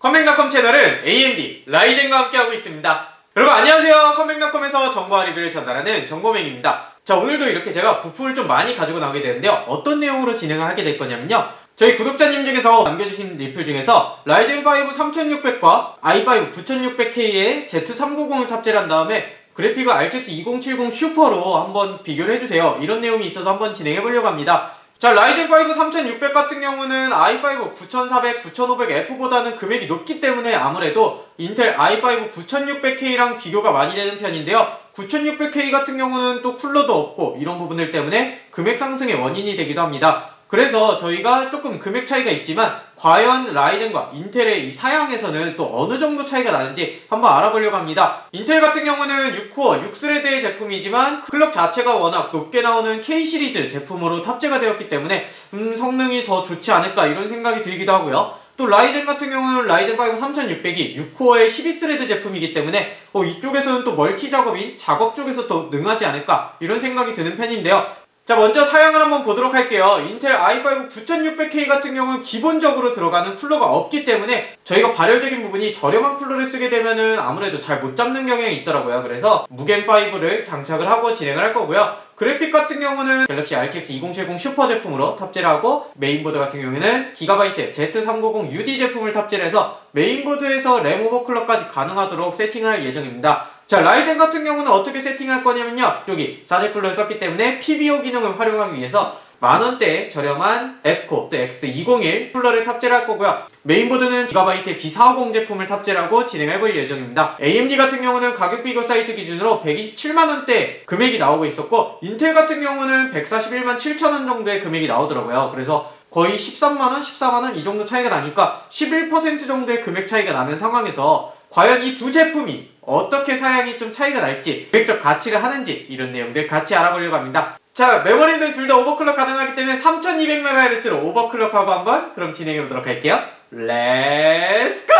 컴백닷컴 채널은 AMD, 라이젠과 함께하고 있습니다. 여러분 안녕하세요. 컴백닷컴에서 정보와 리뷰를 전달하는 정보맹입니다. 자, 오늘도 이렇게 제가 부품을 좀 많이 가지고 나오게 되는데요. 어떤 내용으로 진행을 하게 될 거냐면요. 저희 구독자님 중에서 남겨주신 리플 중에서 라이젠5 3600과 i5 9600K에 Z390을 탑재를 한 다음에 그래픽을 RTX 2070 슈퍼로 한번 비교를 해주세요. 이런 내용이 있어서 한번 진행해보려고 합니다. 자, 라이젠5 3600 같은 경우는 i5 9400, 9500F보다는 금액이 높기 때문에 아무래도 인텔 i5 9600K랑 비교가 많이 되는 편인데요. 9600K 같은 경우는 또 쿨러도 없고 이런 부분들 때문에 금액 상승의 원인이 되기도 합니다. 그래서 저희가 조금 금액 차이가 있지만 과연 라이젠과 인텔의 이 사양에서는 또 어느 정도 차이가 나는지 한번 알아보려고 합니다. 인텔 같은 경우는 6코어 6스레드의 제품이지만 클럭 자체가 워낙 높게 나오는 K시리즈 제품으로 탑재가 되었기 때문에 성능이 더 좋지 않을까 이런 생각이 들기도 하고요. 또 라이젠 같은 경우는 라이젠5 3600이 6코어의 12스레드 제품이기 때문에 이쪽에서는 또 멀티 작업인 작업 쪽에서 더 능하지 않을까 이런 생각이 드는 편인데요. 자, 먼저 사양을 한번 보도록 할게요. 인텔 i5 9600K 같은 경우는 기본적으로 들어가는 쿨러가 없기 때문에 저희가 발열적인 부분이 저렴한 쿨러를 쓰게 되면은 아무래도 잘 못 잡는 경향이 있더라고요. 그래서 무겐5를 장착을 하고 진행을 할 거고요. 그래픽 같은 경우는 갤럭시 RTX 2070 슈퍼 제품으로 탑재를 하고 메인보드 같은 경우에는 기가바이트 Z390UD 제품을 탑재를 해서 메인보드에서 램 오버클럭까지 가능하도록 세팅을 할 예정입니다. 자, 라이젠 같은 경우는 어떻게 세팅할 거냐면요. 이쪽이 사제 쿨러를 썼기 때문에 PBO 기능을 활용하기 위해서 만원대의 저렴한 앱코 X201 쿨러를 탑재를 할 거고요. 메인보드는 기가바이트의 B450 제품을 탑재를 하고 진행해볼 예정입니다. AMD 같은 경우는 가격 비교 사이트 기준으로 127만원대 금액이 나오고 있었고 인텔 같은 경우는 141만 7천원 정도의 금액이 나오더라고요. 그래서 거의 13만원, 14만원 이 정도 차이가 나니까 11% 정도의 금액 차이가 나는 상황에서 과연 이 두 제품이 어떻게 사양이 좀 차이가 날지 금액적 가치를 하는지 이런 내용들 같이 알아보려고 합니다. 자, 메모리는 둘 다 오버클럭 가능하기 때문에 3200MHz로 오버클럭하고 한번 그럼 진행해보도록 할게요. 렛츠고!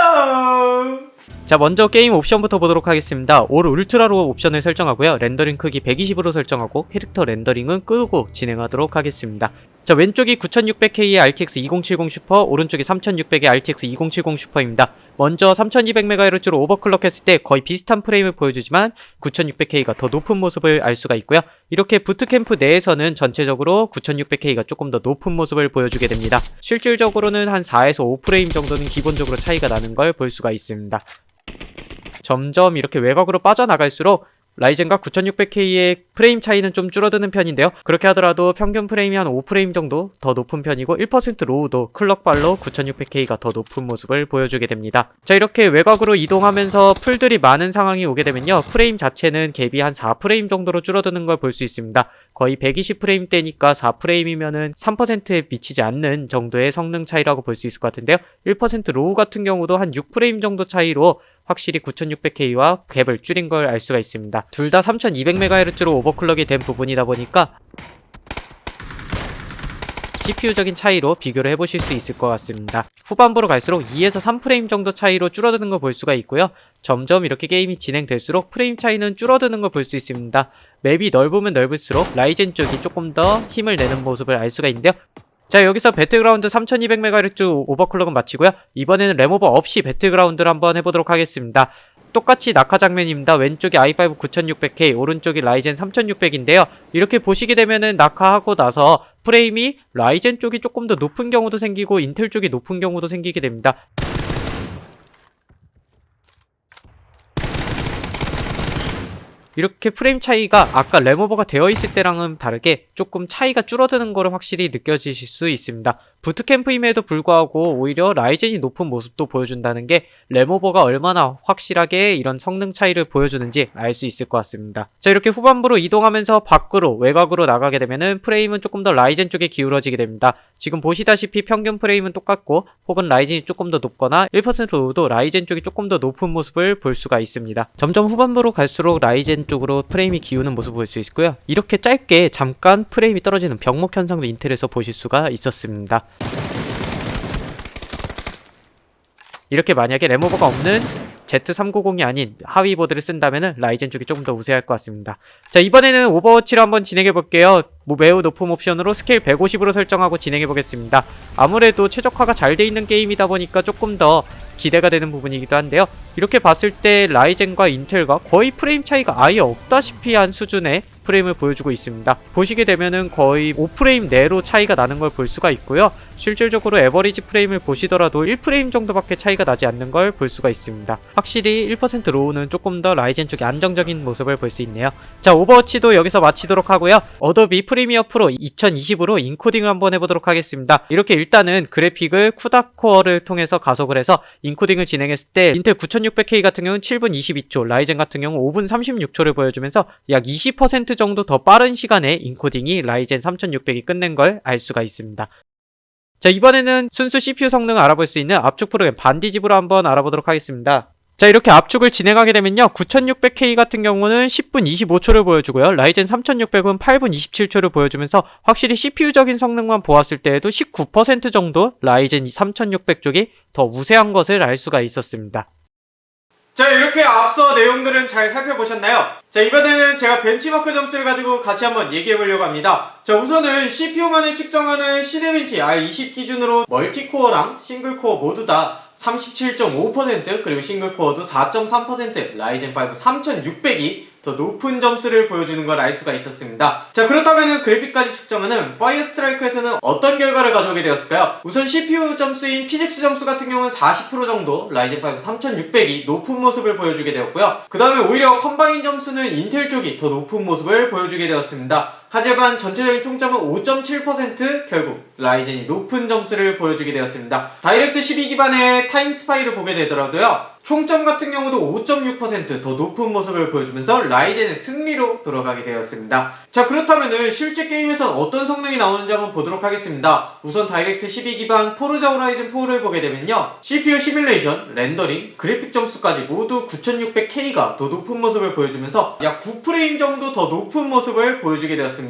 자, 먼저 게임 옵션부터 보도록 하겠습니다. 올 울트라로 옵션을 설정하고요. 렌더링 크기 120으로 설정하고 캐릭터 렌더링은 끄고 진행하도록 하겠습니다. 자, 왼쪽이 9600K의 RTX 2070 슈퍼, 오른쪽이 3600의 RTX 2070 슈퍼입니다. 먼저 3200MHz로 오버클럭 했을 때 거의 비슷한 프레임을 보여주지만 9600K가 더 높은 모습을 알 수가 있고요. 이렇게 부트캠프 내에서는 전체적으로 9600K가 조금 더 높은 모습을 보여주게 됩니다. 실질적으로는 한 4에서 5프레임 정도는 기본적으로 차이가 나는 걸 볼 수가 있습니다. 점점 이렇게 외곽으로 빠져나갈수록 라이젠과 9600K의 프레임 차이는 좀 줄어드는 편인데요. 그렇게 하더라도 평균 프레임이 한 5프레임 정도 더 높은 편이고 1% 로우도 클럭발로 9600K가 더 높은 모습을 보여주게 됩니다. 자, 이렇게 외곽으로 이동하면서 풀들이 많은 상황이 오게 되면요. 프레임 자체는 갭이 한 4프레임 정도로 줄어드는 걸 볼 수 있습니다. 거의 120프레임대니까 4프레임이면은 3%에 미치지 않는 정도의 성능 차이라고 볼 수 있을 것 같은데요. 1% 로우 같은 경우도 한 6프레임 정도 차이로 확실히 9600K와 갭을 줄인 걸 알 수가 있습니다. 둘 다 3200MHz로 오버클럭이 된 부분이다 보니까 CPU적인 차이로 비교를 해보실 수 있을 것 같습니다. 후반부로 갈수록 2에서 3프레임 정도 차이로 줄어드는 걸 볼 수가 있고요. 점점 이렇게 게임이 진행될수록 프레임 차이는 줄어드는 걸 볼 수 있습니다. 맵이 넓으면 넓을수록 라이젠 쪽이 조금 더 힘을 내는 모습을 알 수가 있는데요. 자, 여기서 배틀그라운드 3200MHz 오버클럭은 마치고요. 이번에는 램오버 없이 배틀그라운드를 한번 해보도록 하겠습니다. 똑같이 낙하 장면입니다. 왼쪽이 i5 9600K, 오른쪽이 라이젠 3600인데요. 이렇게 보시게 되면은 낙하하고 나서 프레임이 라이젠 쪽이 조금 더 높은 경우도 생기고 인텔 쪽이 높은 경우도 생기게 됩니다. 이렇게 프레임 차이가 아까 램오버가 되어 있을 때랑은 다르게 조금 차이가 줄어드는 거를 확실히 느껴지실 수 있습니다. 부트캠프임에도 불구하고 오히려 라이젠이 높은 모습도 보여준다는 게 램오버가 얼마나 확실하게 이런 성능 차이를 보여주는지 알 수 있을 것 같습니다. 자, 이렇게 후반부로 이동하면서 밖으로 외곽으로 나가게 되면은 프레임은 조금 더 라이젠 쪽에 기울어지게 됩니다. 지금 보시다시피 평균 프레임은 똑같고 혹은 라이젠이 조금 더 높거나 1%도 라이젠 쪽이 조금 더 높은 모습을 볼 수가 있습니다. 점점 후반부로 갈수록 라이젠 쪽으로 프레임이 기우는 모습을 볼 수 있고요. 이렇게 짧게 잠깐 프레임이 떨어지는 병목 현상도 인텔에서 보실 수가 있었습니다. 이렇게 만약에 램오버가 없는 Z390이 아닌 하위 보드를 쓴다면 라이젠 쪽이 조금 더 우세할 것 같습니다. 자, 이번에는 오버워치를 한번 진행해볼게요. 매우 높은 옵션으로 스케일 150으로 설정하고 진행해보겠습니다. 아무래도 최적화가 잘 돼 있는 게임이다 보니까 조금 더 기대가 되는 부분이기도 한데요. 이렇게 봤을 때 라이젠과 인텔과 거의 프레임 차이가 아예 없다시피 한 수준의 프레임을 보여주고 있습니다. 보시게 되면은 거의 5프레임 내로 차이가 나는 걸 볼 수가 있고요. 실질적으로 에버리지 프레임을 보시더라도 1프레임 정도밖에 차이가 나지 않는 걸 볼 수가 있습니다. 확실히 1% 로우는 조금 더 라이젠 쪽이 안정적인 모습을 볼 수 있네요. 자, 오버워치도 여기서 마치도록 하고요. 어도비 프리미어 프로 2020으로 인코딩을 한번 해보도록 하겠습니다. 이렇게 일단은 그래픽을 쿠다 코어를 통해서 가속을 해서 인코딩을 진행했을 때 인텔 9600K 같은 경우는 7분 22초, 라이젠 같은 경우 5분 36초를 보여주면서 약 20% 정도 더 빠른 시간에 인코딩이 라이젠 3600이 끝낸 걸 알 수가 있습니다. 자, 이번에는 순수 CPU 성능을 알아볼 수 있는 압축 프로그램 반디집으로 한번 알아보도록 하겠습니다. 자, 이렇게 압축을 진행하게 되면요, 9600K 같은 경우는 10분 25초를 보여주고요, 라이젠 3600은 8분 27초를 보여주면서 확실히 CPU적인 성능만 보았을 때에도 19% 정도 라이젠 3600 쪽이 더 우세한 것을 알 수가 있었습니다. 자, 이렇게 앞서 내용들은 잘 살펴보셨나요? 자, 이번에는 제가 벤치마크 점수를 가지고 같이 한번 얘기해보려고 합니다. 자, 우선은 CPU만을 측정하는 시네벤치 R20 기준으로 멀티코어랑 싱글코어 모두 다 37.5% 그리고 싱글코어도 4.3% 라이젠 5 3600이 더 높은 점수를 보여주는 걸 알 수가 있었습니다. 자, 그렇다면 그래픽까지 측정하는 파이어 스트라이크에서는 어떤 결과를 가져오게 되었을까요? 우선 CPU 점수인 피직스 점수 같은 경우는 40% 정도 라이젠 5 3600이 높은 모습을 보여주게 되었고요. 그 다음에 오히려 컴바인 점수는 인텔 쪽이 더 높은 모습을 보여주게 되었습니다. 하지만 전체적인 총점은 5.7% 결국 라이젠이 높은 점수를 보여주게 되었습니다. 다이렉트 12 기반의 타임스파이를 보게 되더라도요, 총점 같은 경우도 5.6% 더 높은 모습을 보여주면서 라이젠의 승리로 돌아가게 되었습니다. 자, 그렇다면은 실제 게임에선 어떤 성능이 나오는지 한번 보도록 하겠습니다. 우선 다이렉트 12 기반 포르자 호라이즌 4를 보게 되면요, CPU 시뮬레이션, 렌더링, 그래픽 점수까지 모두 9600K가 더 높은 모습을 보여주면서 약 9프레임 정도 더 높은 모습을 보여주게 되었습니다.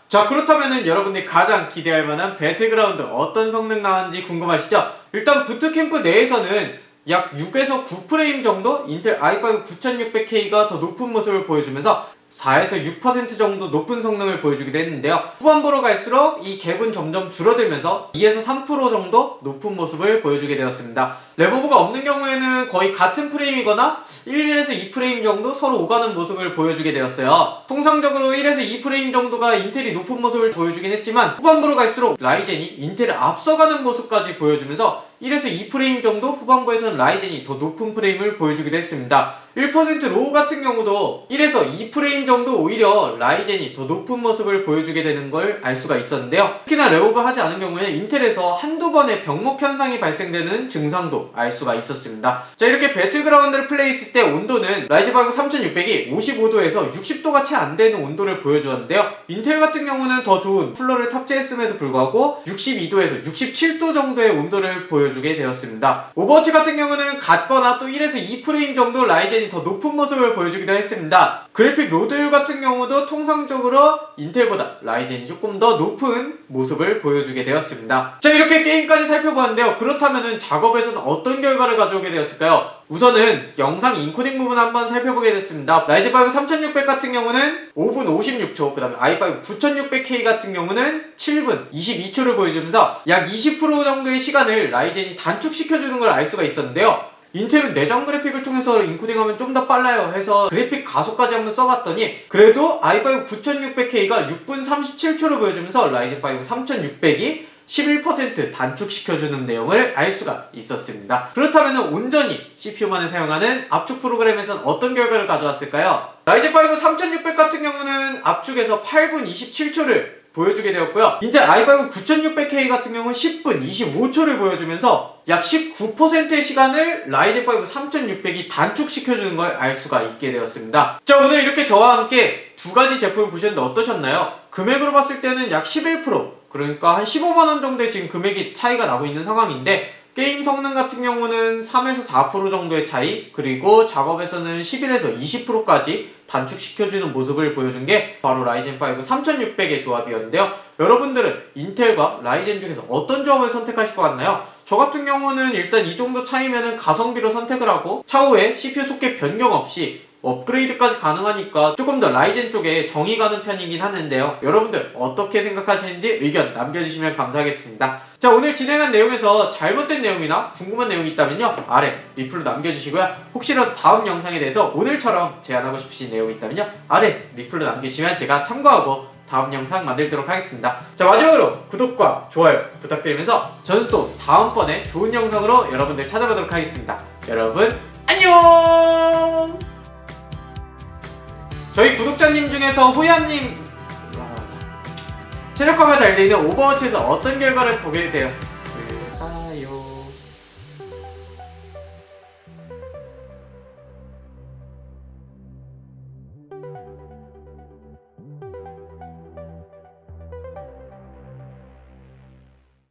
자, 그렇다면은 여러분들이 가장 기대할 만한 배틀그라운드 어떤 성능 나왔는지 궁금하시죠? 일단 부트캠프 내에서는 약 6에서 9프레임 정도 인텔 i5 9600K가 더 높은 모습을 보여주면서 4에서 6% 정도 높은 성능을 보여주기도 했는데요. 후반부로 갈수록 이 갭은 점점 줄어들면서 2에서 3% 정도 높은 모습을 보여주게 되었습니다. 레버브가 없는 경우에는 거의 같은 프레임이거나 1에서 2프레임 정도 서로 오가는 모습을 보여주게 되었어요. 통상적으로 1에서 2프레임 정도가 인텔이 높은 모습을 보여주긴 했지만 후반부로 갈수록 라이젠이 인텔을 앞서가는 모습까지 보여주면서 1에서 2프레임 정도 후반부에서는 라이젠이 더 높은 프레임을 보여주기도 했습니다. 1% 로우 같은 경우도 1에서 2프레임 정도 오히려 라이젠이 더 높은 모습을 보여주게 되는 걸 알 수가 있었는데요. 특히나 레버브 하지 않은 경우에 인텔에서 한두 번의 병목 현상이 발생되는 증상도 알 수가 있었습니다. 자, 이렇게 배틀그라운드를 플레이했을 때 온도는 라이젠 5 3600이 55도에서 60도가 채 안 되는 온도를 보여주었는데요. 인텔 같은 경우는 더 좋은 쿨러를 탑재했음에도 불구하고 62도에서 67도 정도의 온도를 보여주게 되었습니다. 오버워치 같은 경우는 같거나 또 1에서 2프레임 정도 라이젠이 더 높은 모습을 보여주기도 했습니다. 그래픽 로드율 같은 경우도 통상적으로 인텔보다 라이젠이 조금 더 높은 모습을 보여주게 되었습니다. 자, 이렇게 게임까지 살펴보았는데요. 그렇다면 작업에서는 어떤 결과를 가져오게 되었을까요? 우선은 영상 인코딩 부분 한번 살펴보게 됐습니다. 라이젠 5 3600 같은 경우는 5분 56초, 그 다음에 i5 9600K 같은 경우는 7분 22초를 보여주면서 약 20% 정도의 시간을 라이젠이 단축시켜주는 걸 알 수가 있었는데요. 인텔은 내장 그래픽을 통해서 인코딩하면 좀 더 빨라요 해서 그래픽 가속까지 한번 써봤더니 그래도 i5 9600K가 6분 37초를 보여주면서 라이젠 5 3600이 11% 단축시켜주는 내용을 알 수가 있었습니다. 그렇다면 온전히 CPU만을 사용하는 압축 프로그램에선 어떤 결과를 가져왔을까요? 라이젠 5 3600 같은 경우는 압축에서 8분 27초를 보여주게 되었고요. 인텔 i5 9600K 같은 경우는 10분 25초를 보여주면서 약 19%의 시간을 라이젠 5 3600이 단축시켜주는 걸 알 수가 있게 되었습니다. 자, 오늘 이렇게 저와 함께 두 가지 제품을 보셨는데 어떠셨나요? 금액으로 봤을 때는 약 11%, 그러니까 한 15만원 정도의 지금 금액이 차이가 나고 있는 상황인데 게임 성능 같은 경우는 3에서 4% 정도의 차이, 그리고 작업에서는 11에서 20%까지 단축시켜주는 모습을 보여준 게 바로 라이젠 5 3600의 조합이었는데요. 여러분들은 인텔과 라이젠 중에서 어떤 조합을 선택하실 것 같나요? 저 같은 경우는 일단 이 정도 차이면은 가성비로 선택을 하고 차후에 CPU 소켓 변경 없이 업그레이드까지 가능하니까 조금 더 라이젠 쪽에 정이 가는 편이긴 하는데요. 여러분들 어떻게 생각하시는지 의견 남겨주시면 감사하겠습니다. 자, 오늘 진행한 내용에서 잘못된 내용이나 궁금한 내용이 있다면요, 아래 리플로 남겨주시고요. 혹시라도 다음 영상에 대해서 오늘처럼 제안하고 싶으신 내용이 있다면요, 아래 리플로 남겨주시면 제가 참고하고 다음 영상 만들도록 하겠습니다. 자, 마지막으로 구독과 좋아요 부탁드리면서 저는 또 다음번에 좋은 영상으로 여러분들 찾아뵙도록 하겠습니다. 여러분 안녕! 저희 구독자님 중에서 호야님 체력화가 잘 되는 오버워치에서 어떤 결과를 보게 되었습니까?